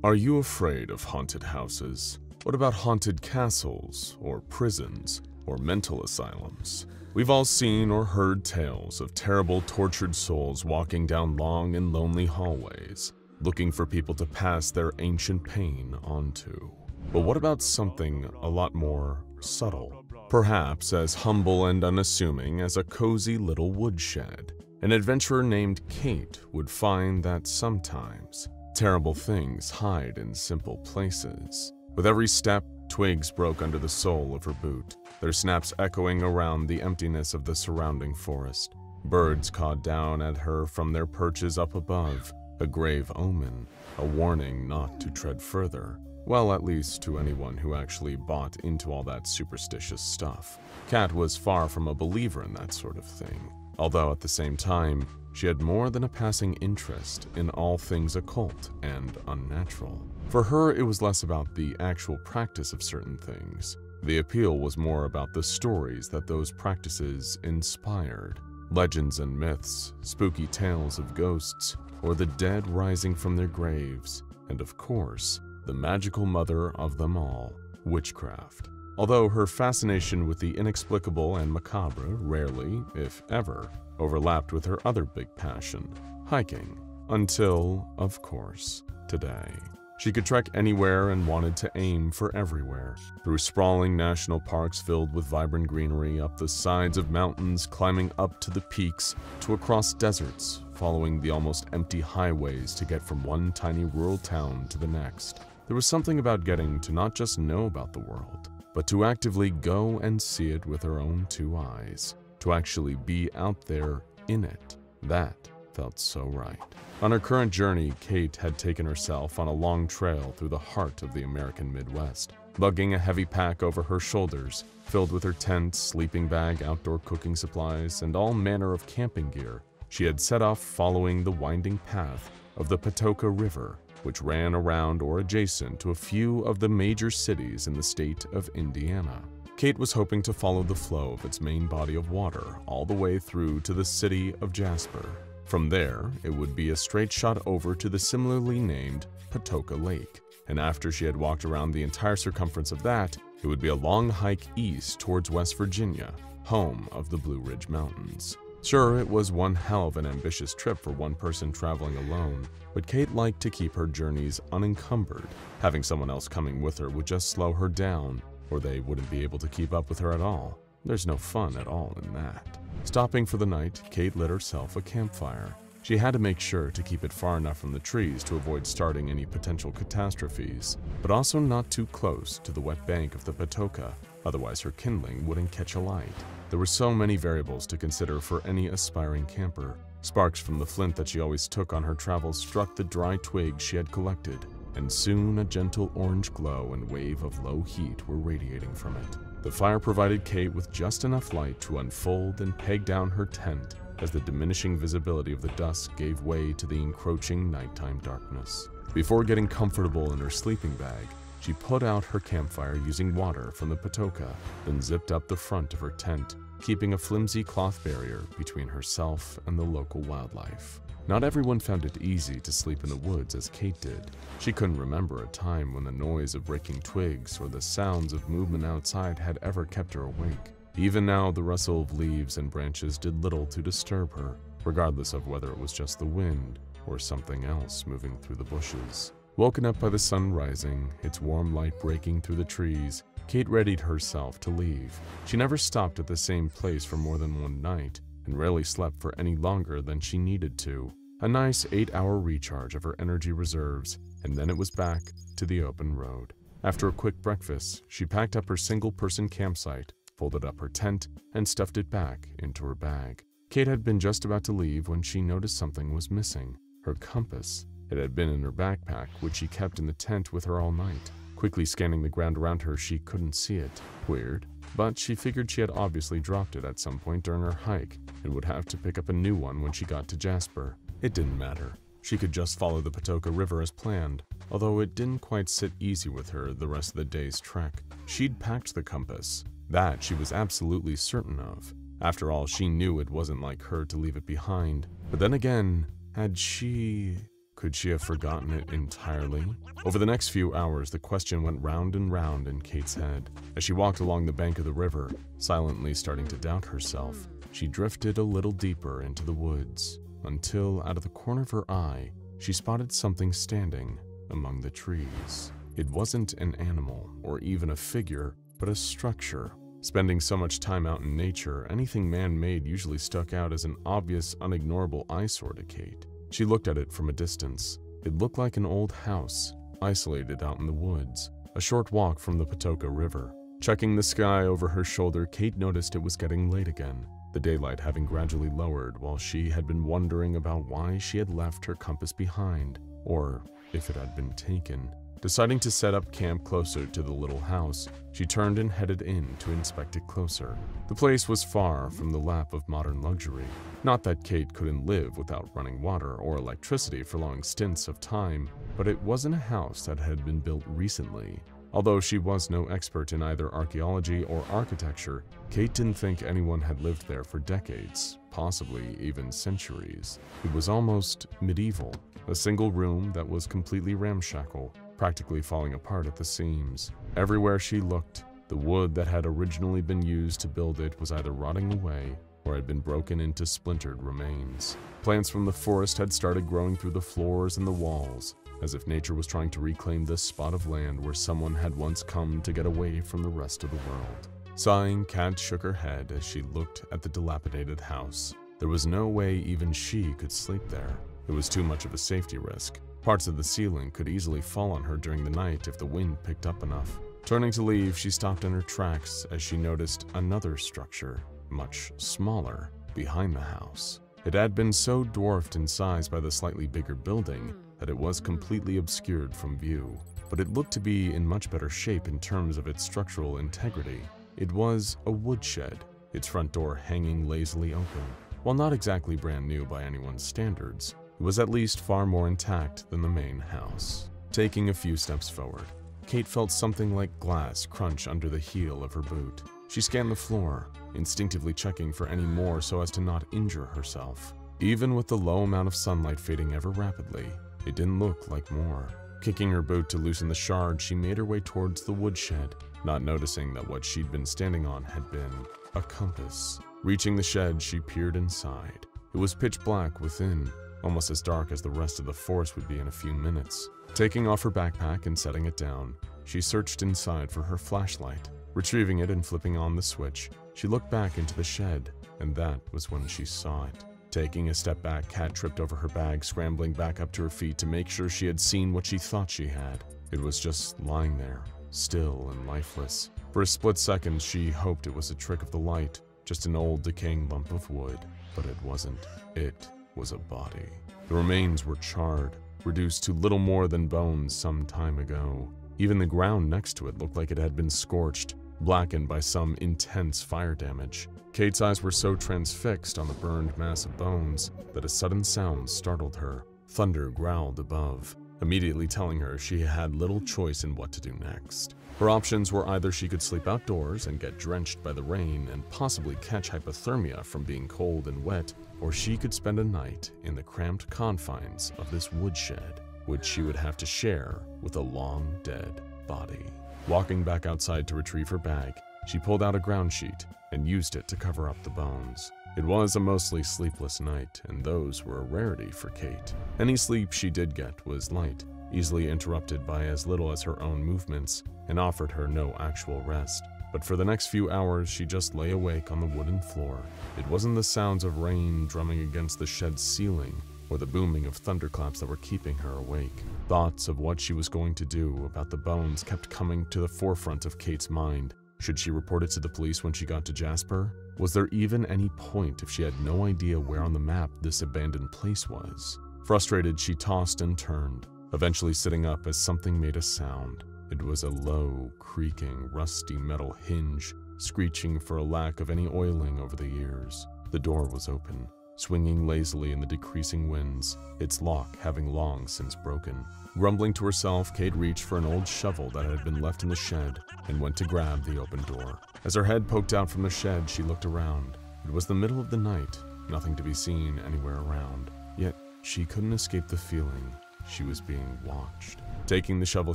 Are you afraid of haunted houses? What about haunted castles, or prisons, or mental asylums? We've all seen or heard tales of terrible tortured souls walking down long and lonely hallways, looking for people to pass their ancient pain onto. But what about something a lot more subtle? Perhaps as humble and unassuming as a cozy little woodshed. An adventurer named Kate would find that sometimes terrible things hide in simple places. With every step, twigs broke under the sole of her boot, their snaps echoing around the emptiness of the surrounding forest. Birds cawed down at her from their perches up above, a grave omen, a warning not to tread further. Well, at least to anyone who actually bought into all that superstitious stuff. Kat was far from a believer in that sort of thing, although at the same time, she had more than a passing interest in all things occult and unnatural. For her, it was less about the actual practice of certain things. The appeal was more about the stories that those practices inspired. Legends and myths, spooky tales of ghosts, or the dead rising from their graves, and of course, the magical mother of them all, witchcraft. Although her fascination with the inexplicable and macabre rarely, if ever, overlapped with her other big passion, hiking. Until, of course, today. She could trek anywhere and wanted to aim for everywhere, through sprawling national parks filled with vibrant greenery, up the sides of mountains, climbing up to the peaks, to across deserts, following the almost empty highways to get from one tiny rural town to the next. There was something about getting to not just know about the world, but to actively go and see it with her own two eyes, to actually be out there in it. That felt so right. On her current journey, Kate had taken herself on a long trail through the heart of the American Midwest, lugging a heavy pack over her shoulders, filled with her tent, sleeping bag, outdoor cooking supplies, and all manner of camping gear. She had set off following the winding path of the Patoka River, which ran around or adjacent to a few of the major cities in the state of Indiana. Kate was hoping to follow the flow of its main body of water all the way through to the city of Jasper. From there, it would be a straight shot over to the similarly named Patoka Lake, and after she had walked around the entire circumference of that, it would be a long hike east towards West Virginia, home of the Blue Ridge Mountains. Sure, it was one hell of an ambitious trip for one person traveling alone, but Kate liked to keep her journeys unencumbered. Having someone else coming with her would just slow her down, or they wouldn't be able to keep up with her at all. There's no fun at all in that. Stopping for the night, Kate lit herself a campfire. She had to make sure to keep it far enough from the trees to avoid starting any potential catastrophes, but also not too close to the wet bank of the Patoka, otherwise her kindling wouldn't catch alight. There were so many variables to consider for any aspiring camper. Sparks from the flint that she always took on her travels struck the dry twigs she had collected, and soon a gentle orange glow and wave of low heat were radiating from it. The fire provided Kate with just enough light to unfold and peg down her tent as the diminishing visibility of the dusk gave way to the encroaching nighttime darkness. Before getting comfortable in her sleeping bag, she put out her campfire using water from the Patoka, then zipped up the front of her tent, keeping a flimsy cloth barrier between herself and the local wildlife. Not everyone found it easy to sleep in the woods as Kate did. She couldn't remember a time when the noise of breaking twigs or the sounds of movement outside had ever kept her awake. Even now, the rustle of leaves and branches did little to disturb her, regardless of whether it was just the wind or something else moving through the bushes. Woken up by the sun rising, its warm light breaking through the trees, Kate readied herself to leave. She never stopped at the same place for more than one night, and rarely slept for any longer than she needed to. A nice 8-hour recharge of her energy reserves, and then it was back to the open road. After a quick breakfast, she packed up her single-person campsite, folded up her tent, and stuffed it back into her bag. Kate had been just about to leave when she noticed something was missing: her compass. It had been in her backpack, which she kept in the tent with her all night. Quickly scanning the ground around her, she couldn't see it. Weird, but she figured she had obviously dropped it at some point during her hike and would have to pick up a new one when she got to Jasper. It didn't matter. She could just follow the Patoka River as planned, although it didn't quite sit easy with her the rest of the day's trek. She'd packed the compass. That she was absolutely certain of. After all, she knew it wasn't like her to leave it behind. But then again, had she... Could she have forgotten it entirely? Over the next few hours, the question went round and round in Kate's head. As she walked along the bank of the river, silently starting to doubt herself, she drifted a little deeper into the woods, until out of the corner of her eye, she spotted something standing among the trees. It wasn't an animal or even a figure, but a structure. Spending so much time out in nature, anything man-made usually stuck out as an obvious, unignorable eyesore to Kate. She looked at it from a distance. It looked like an old house, isolated out in the woods, a short walk from the Patoka River. Checking the sky over her shoulder, Kate noticed it was getting late again, the daylight having gradually lowered while she had been wondering about why she had left her compass behind, or if it had been taken. Deciding to set up camp closer to the little house, she turned and headed in to inspect it closer. The place was far from the lap of modern luxury. Not that Kate couldn't live without running water or electricity for long stints of time, but it wasn't a house that had been built recently. Although she was no expert in either archaeology or architecture, Kate didn't think anyone had lived there for decades, possibly even centuries. It was almost medieval, a single room that was completely ramshackle, practically falling apart at the seams. Everywhere she looked, the wood that had originally been used to build it was either rotting away or had been broken into splintered remains. Plants from the forest had started growing through the floors and the walls, as if nature was trying to reclaim this spot of land where someone had once come to get away from the rest of the world. Sighing, Kat shook her head as she looked at the dilapidated house. There was no way even she could sleep there. It was too much of a safety risk. Parts of the ceiling could easily fall on her during the night if the wind picked up enough. Turning to leave, she stopped in her tracks as she noticed another structure, much smaller, behind the house. It had been so dwarfed in size by the slightly bigger building that it was completely obscured from view, but it looked to be in much better shape in terms of its structural integrity. It was a woodshed, its front door hanging lazily open. While not exactly brand new by anyone's standards, it was at least far more intact than the main house. Taking a few steps forward, Kate felt something like glass crunch under the heel of her boot. She scanned the floor, instinctively checking for any more so as to not injure herself. Even with the low amount of sunlight fading ever rapidly, it didn't look like more. Kicking her boot to loosen the shard, she made her way towards the woodshed, not noticing that what she'd been standing on had been a compass. Reaching the shed, she peered inside. It was pitch black within, almost as dark as the rest of the forest would be in a few minutes. Taking off her backpack and setting it down, she searched inside for her flashlight. Retrieving it and flipping on the switch, she looked back into the shed, and that was when she saw it. Taking a step back, Kat tripped over her bag, scrambling back up to her feet to make sure she had seen what she thought she had. It was just lying there, still and lifeless. For a split second, she hoped it was a trick of the light, just an old decaying lump of wood, but it wasn't. It was a body. The remains were charred, reduced to little more than bones some time ago. Even the ground next to it looked like it had been scorched, blackened by some intense fire damage. Kate's eyes were so transfixed on the burned mass of bones that a sudden sound startled her. Thunder growled above, immediately telling her she had little choice in what to do next. Her options were either she could sleep outdoors and get drenched by the rain and possibly catch hypothermia from being cold and wet, or she could spend a night in the cramped confines of this woodshed, which she would have to share with a long-dead body. Walking back outside to retrieve her bag, she pulled out a ground sheet and used it to cover up the bones. It was a mostly sleepless night, and those were a rarity for Kate. Any sleep she did get was light, easily interrupted by as little as her own movements, and offered her no actual rest. But for the next few hours, she just lay awake on the wooden floor. It wasn't the sounds of rain drumming against the shed's ceiling or the booming of thunderclaps that were keeping her awake. Thoughts of what she was going to do about the bones kept coming to the forefront of Kate's mind. Should she report it to the police when she got to Jasper? Was there even any point if she had no idea where on the map this abandoned place was? Frustrated, she tossed and turned, eventually sitting up as something made a sound. It was a low, creaking, rusty metal hinge, screeching for a lack of any oiling over the years. The door was open, swinging lazily in the decreasing winds, its lock having long since broken. Grumbling to herself, Kate reached for an old shovel that had been left in the shed and went to grab the open door. As her head poked out from the shed, she looked around. It was the middle of the night, nothing to be seen anywhere around. Yet she couldn't escape the feeling she was being watched. Taking the shovel,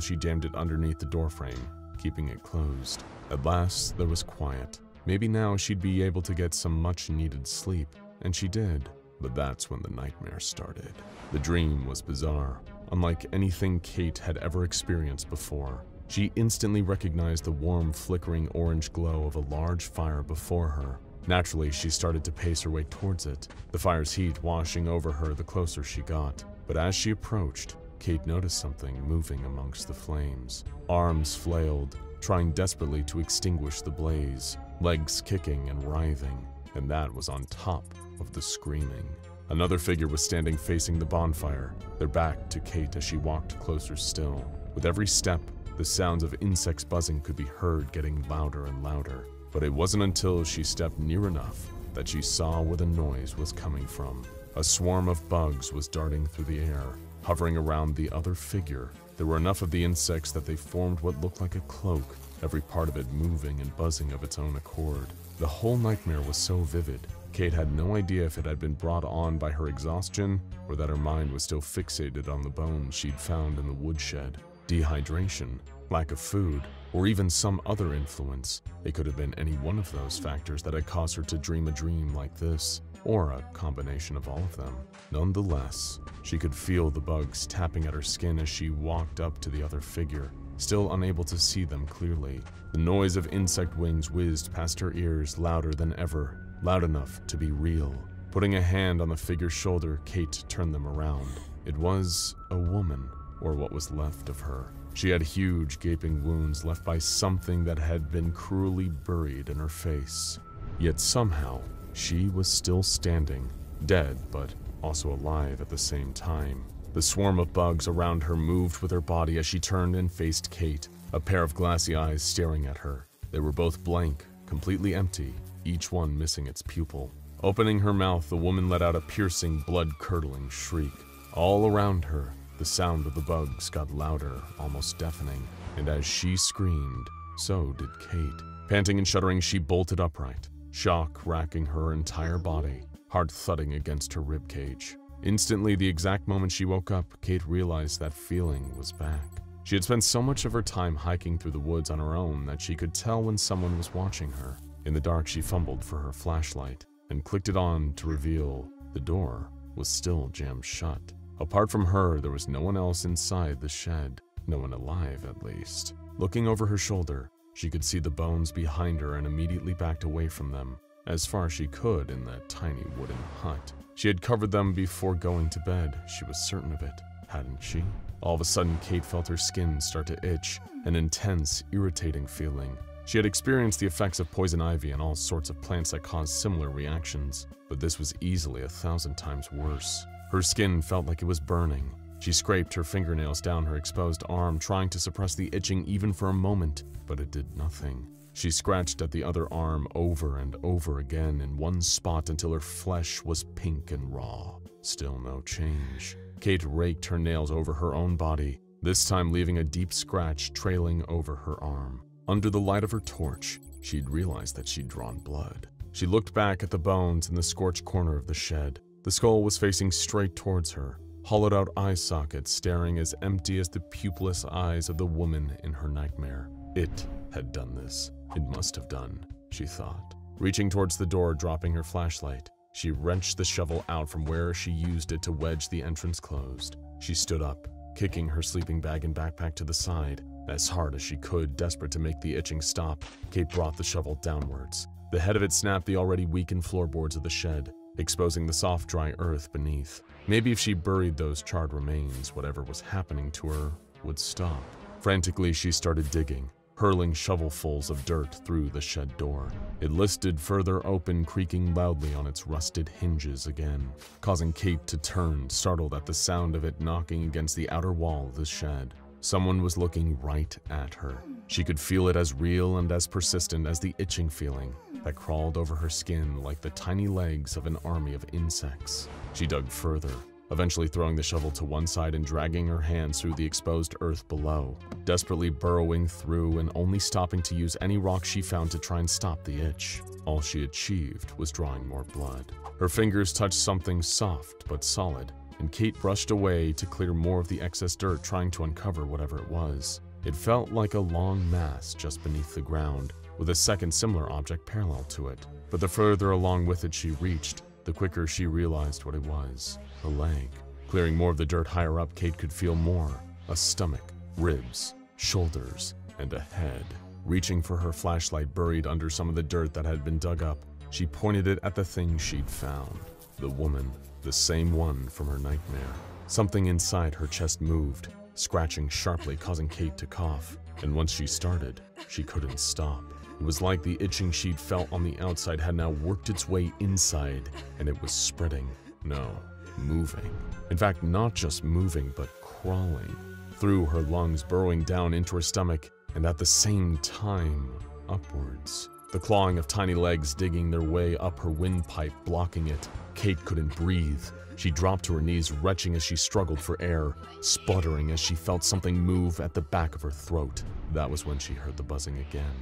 she jammed it underneath the doorframe, keeping it closed. At last, there was quiet. Maybe now she'd be able to get some much-needed sleep, and she did. But that's when the nightmare started. The dream was bizarre, unlike anything Kate had ever experienced before. She instantly recognized the warm, flickering orange glow of a large fire before her. Naturally, she started to pace her way towards it, the fire's heat washing over her the closer she got. But as she approached, Kate noticed something moving amongst the flames. Arms flailed, trying desperately to extinguish the blaze, legs kicking and writhing, and that was on top of the screaming. Another figure was standing facing the bonfire, their back to Kate as she walked closer still. With every step, the sounds of insects buzzing could be heard getting louder and louder. But it wasn't until she stepped near enough that she saw where the noise was coming from. A swarm of bugs was darting through the air, hovering around the other figure. There were enough of the insects that they formed what looked like a cloak, every part of it moving and buzzing of its own accord. The whole nightmare was so vivid, Kate had no idea if it had been brought on by her exhaustion or that her mind was still fixated on the bones she'd found in the woodshed. Dehydration, lack of food, or even some other influence. It could have been any one of those factors that had caused her to dream a dream like this, or a combination of all of them. Nonetheless, she could feel the bugs tapping at her skin as she walked up to the other figure, still unable to see them clearly. The noise of insect wings whizzed past her ears louder than ever, loud enough to be real. Putting a hand on the figure's shoulder, Kate turned them around. It was a woman, or what was left of her. She had huge, gaping wounds left by something that had been cruelly buried in her face. Yet somehow, she was still standing, dead but also alive at the same time. The swarm of bugs around her moved with her body as she turned and faced Kate, a pair of glassy eyes staring at her. They were both blank, completely empty, each one missing its pupil. Opening her mouth, the woman let out a piercing, blood-curdling shriek. All around her, the sound of the bugs got louder, almost deafening, and as she screamed, so did Kate. Panting and shuddering, she bolted upright, shock racking her entire body, heart thudding against her ribcage. Instantly, the exact moment she woke up, Kate realized that feeling was back. She had spent so much of her time hiking through the woods on her own that she could tell when someone was watching her. In the dark, she fumbled for her flashlight and clicked it on to reveal the door was still jammed shut. Apart from her, there was no one else inside the shed, no one alive at least. Looking over her shoulder, she could see the bones behind her and immediately backed away from them, as far as she could in that tiny wooden hut. She had covered them before going to bed, she was certain of it, hadn't she? All of a sudden, Kate felt her skin start to itch, an intense, irritating feeling. She had experienced the effects of poison ivy and all sorts of plants that caused similar reactions, but this was easily 1,000 times worse. Her skin felt like it was burning. She scraped her fingernails down her exposed arm, trying to suppress the itching even for a moment, but it did nothing. She scratched at the other arm over and over again in one spot until her flesh was pink and raw. Still no change. Kate raked her nails over her own body, this time leaving a deep scratch trailing over her arm. Under the light of her torch, she'd realized that she'd drawn blood. She looked back at the bones in the scorched corner of the shed. The skull was facing straight towards her, hollowed-out eye sockets staring as empty as the pupilless eyes of the woman in her nightmare. It had done this. It must have done, she thought. Reaching towards the door, dropping her flashlight, she wrenched the shovel out from where she used it to wedge the entrance closed. She stood up, kicking her sleeping bag and backpack to the side. As hard as she could, desperate to make the itching stop, Kate brought the shovel downwards. The head of it snapped the already weakened floorboards of the shed, exposing the soft, dry earth beneath. Maybe if she buried those charred remains, whatever was happening to her would stop. Frantically, she started digging, hurling shovelfuls of dirt through the shed door. It listed further open, creaking loudly on its rusted hinges again, causing Kate to turn, startled at the sound of it knocking against the outer wall of the shed. Someone was looking right at her. She could feel it as real and as persistent as the itching feeling that crawled over her skin like the tiny legs of an army of insects. She dug further, eventually throwing the shovel to one side and dragging her hands through the exposed earth below, desperately burrowing through and only stopping to use any rock she found to try and stop the itch. All she achieved was drawing more blood. Her fingers touched something soft but solid, and Kate brushed away to clear more of the excess dirt, trying to uncover whatever it was. It felt like a long mass just beneath the ground, with a second similar object parallel to it. But the further along with it she reached, the quicker she realized what it was. A leg. Clearing more of the dirt higher up, Kate could feel more. A stomach, ribs, shoulders, and a head. Reaching for her flashlight buried under some of the dirt that had been dug up, she pointed it at the thing she'd found. The woman, the same one from her nightmare. Something inside her chest moved, scratching sharply, causing Kate to cough. And once she started, she couldn't stop. It was like the itching she'd felt on the outside had now worked its way inside, and it was spreading. No, moving. In fact, not just moving, but crawling. Through her lungs, burrowing down into her stomach, and at the same time, upwards. The clawing of tiny legs digging their way up her windpipe, blocking it. Kate couldn't breathe. She dropped to her knees, retching as she struggled for air, sputtering as she felt something move at the back of her throat. That was when she heard the buzzing again.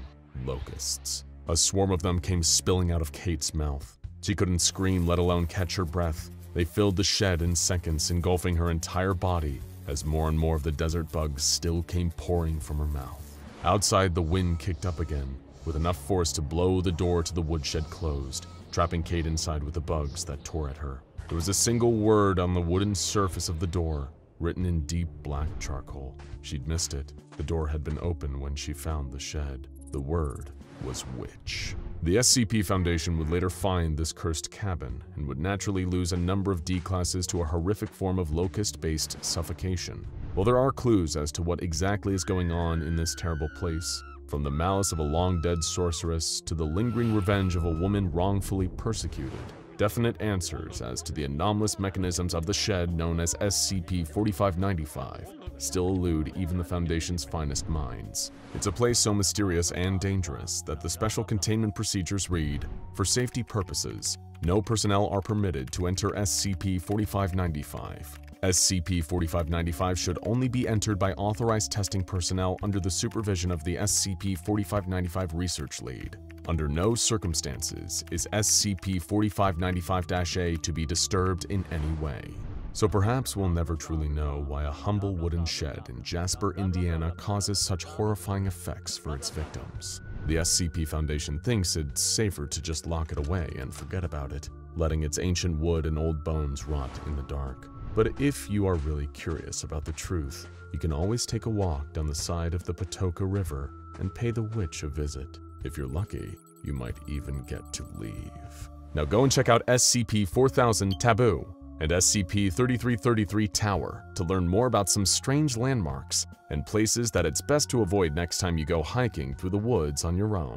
Locusts. A swarm of them came spilling out of Kate's mouth. She couldn't scream, let alone catch her breath. They filled the shed in seconds, engulfing her entire body, as more and more of the desert bugs still came pouring from her mouth. Outside, the wind kicked up again, with enough force to blow the door to the woodshed closed, trapping Kate inside with the bugs that tore at her. There was a single word on the wooden surface of the door, written in deep black charcoal. She'd missed it. The door had been open when she found the shed. The word was witch. The SCP Foundation would later find this cursed cabin and would naturally lose a number of D-classes to a horrific form of locust-based suffocation. While there are clues as to what exactly is going on in this terrible place, from the malice of a long-dead sorceress to the lingering revenge of a woman wrongfully persecuted, definite answers as to the anomalous mechanisms of the shed known as SCP-4595 still elude even the Foundation's finest minds. It's a place so mysterious and dangerous that the special containment procedures read, "For safety purposes, no personnel are permitted to enter SCP-4595. SCP-4595 should only be entered by authorized testing personnel under the supervision of the SCP-4595 Research Lead. Under no circumstances is SCP-4595-A to be disturbed in any way." So perhaps we'll never truly know why a humble wooden shed in Jasper, Indiana causes such horrifying effects for its victims. The SCP Foundation thinks it's safer to just lock it away and forget about it, letting its ancient wood and old bones rot in the dark. But if you are really curious about the truth, you can always take a walk down the side of the Patoka River and pay the witch a visit. If you're lucky, you might even get to leave. Now go and check out SCP-4000 Taboo and SCP-3333 Tower to learn more about some strange landmarks and places that it's best to avoid next time you go hiking through the woods on your own.